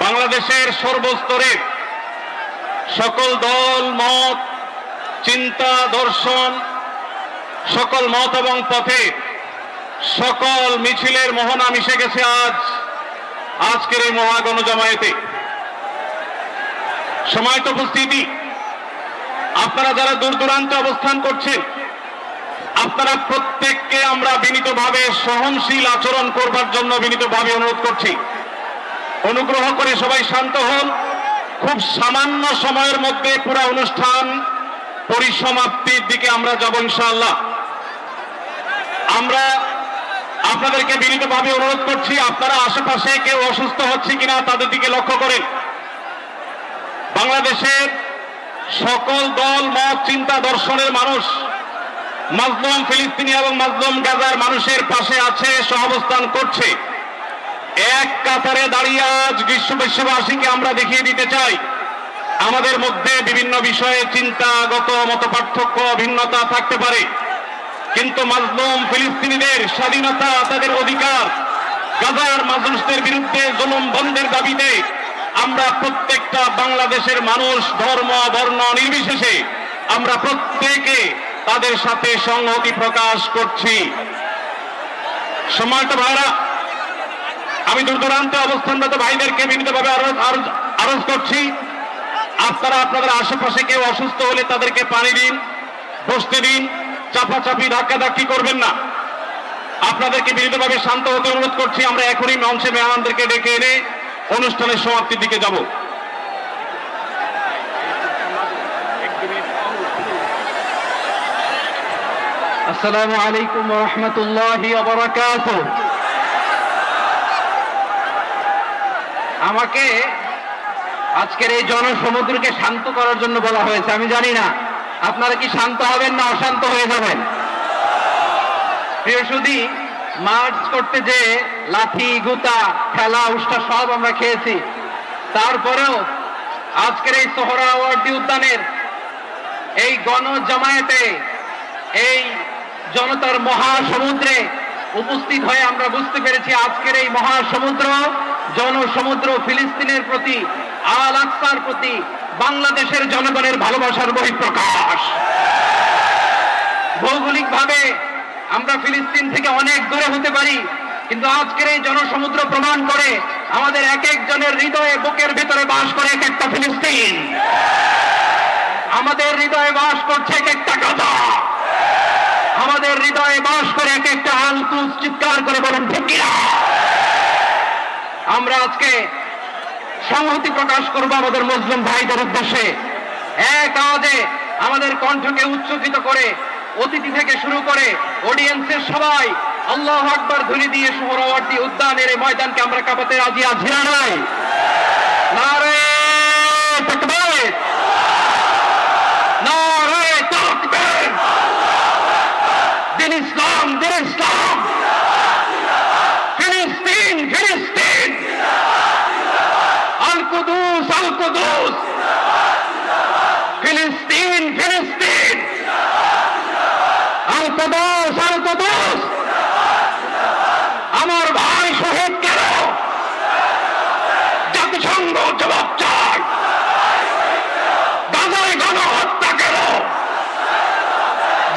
বাংলাদেশের সর্বস্তরে সকল দল মত চিন্তা দর্শন সকল মত এবং পথে সকল মিছিলের মোহনা মিশে গেছে আজকের এই মহাগণ জামায়াতে। সময়ত উপস্থিতি, আপনারা যারা দূর দূরান্তে অবস্থান করছেন, আপনারা প্রত্যেককে আমরা বিনীতভাবে সহনশীল আচরণ করবার জন্য বিনীতভাবে অনুরোধ করছি। অনুগ্রহ করে সবাই শান্ত হন। খুব সামান্য সময়ের মধ্যে পুরো অনুষ্ঠান পরিসমাপ্তির দিকে আমরা যাব ইনশাআল্লাহ। আমরা আপনাদেরকে বিনীতভাবে অনুরোধ করছি, আপনারা আশেপাশে কেউ অসুস্থ হচ্ছে কিনা তাদের দিকে লক্ষ্য করেন। বাংলাদেশের সকল দল মত চিন্তা দর্শনের মানুষ মাজলুম ফিলিস্তিনি এবং মাজলুম গাজার মানুষের পাশে আছে, সহাবস্থান করছে। এক কাতারে দাঁড়িয়ে আজ বিশ্ববাসীকে আমরা দেখিয়ে দিতে চাই, আমাদের মধ্যে বিভিন্ন বিষয়ে চিন্তাগত মতপার্থক্য ভিন্নতা থাকতে পারে, কিন্তু মাজলুম ফিলিস্তিনিদের স্বাধীনতা, তাদের অধিকার, গাজার মানুষদের বিরুদ্ধে জুলুম বন্ধের দাবিতে আমরা প্রত্যেকটা বাংলাদেশের মানুষ ধর্ম বর্ণ নির্বিশেষে আমরা প্রত্যেকে তাদের সাথে সংহতি প্রকাশ করছি। সম্মানিত ভাইরা, আমি দূর দূরান্তে অবস্থানরত ভাইদেরকে বিনীতভাবে আরজ করছি, আপনারা আপনাদের আশেপাশে কেউ অসুস্থ হলে তাদেরকে পানি দিন, বসতে দিন, চাপাচাপি ধাক্কাধাক্কি করবেন না। আপনাদেরকে বিনীতভাবে শান্ত হতে অনুরোধ করছি। আমরা এখনই মঞ্চে মেহমানদেরকে ডেকে এনে অনুষ্ঠানের সমাপ্তির দিকে যাব। আসসালামু আলাইকুম ওয়া রাহমাতুল্লাহি ওয়া বারাকাতুহু। আমাকে আজকের এই জনসমুদ্রকে শান্ত করার জন্য বলা হয়েছে। আমি জানি না আপনারা কি শান্ত হবেন না অশান্ত হয়ে যাবেন। প্রিয় সুধী, মার্চ করতে যে লাঠি গুতা খেলা উষ্টা সব আমরা খেয়েছি, তারপরেও আজকের এই সোহরাওয়ার্দী উদ্যানের এই গণজামায়াতে এই জনতার মহাসমুদ্রে উপস্থিত হয়ে আমরা বুঝতে পেরেছি আজকের এই মহাসমুদ্র জনসমুদ্র ফিলিস্তিনের প্রতি, আল আকসার প্রতি বাংলাদেশের জনগণের ভালোবাসার বহিঃপ্রকাশ। ভৌগোলিকভাবে আমরা ফিলিস্তিন থেকে অনেক দূরে হতে পারি, কিন্তু আজকের এই জনসমুদ্র প্রমাণ করে আমাদের এক একজনের হৃদয়ে বুকের ভিতরে বাস করে এক একটা ফিলিস্তিন। আমাদের হৃদয়ে বাস করছে এক একটা গাজা, আমাদের হৃদয়ে বাস করে এক একটা আল কুদস। চিৎকার করে বলেন ঠিক কিনা? আমরা আজকে সংহতি প্রকাশ করব আমাদের মুসলিম ভাইদের উদ্দেশ্যে। এক আওয়াজে আমাদের কণ্ঠকে উচ্চকিত করে অতিথি থেকে শুরু করে অডিয়েন্সের সবাই আল্লাহু আকবার ধ্বনি দিয়ে সোহরাওয়ার্দী উদ্যানের এই ময়দানকে আমরা কাঁপাতে রাজি আছি না নাই? নারে তাকবীর, নারে তাকবীর। দিন ইসলাম, দিন ইসলাম। ফিলিস্তিন, ফিলিস্তিন। আল কুদুস, আল কুদুস। ফিলিস্তিন, ফিলিস্তিন। আল কুদুস, আল কুদুস। আমার ভাই শহীদ কেন? জাতিসংঘ জবাব চায়। গাজায় গণহত্যা কেন?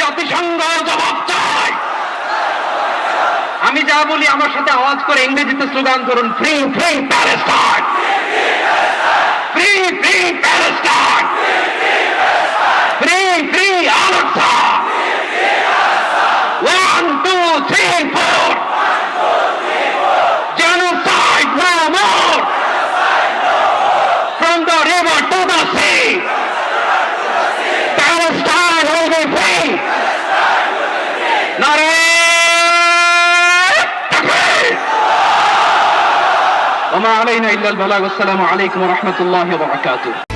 জাতিসংঘ জবাব চায়। আমি যা বলি আমার সাথে আওয়াজ করে ইংরেজিতে স্লোগান করুন, free free Palestine, free free Palestine, free free Al Aqsa. 1 2 3 4 genocide no more, from the river to the sea, Palestine will be free. Nare takbir. Wa ma alayna illa al balagh. Assalamu alaykum wa rahmatullahi wa barakatuh.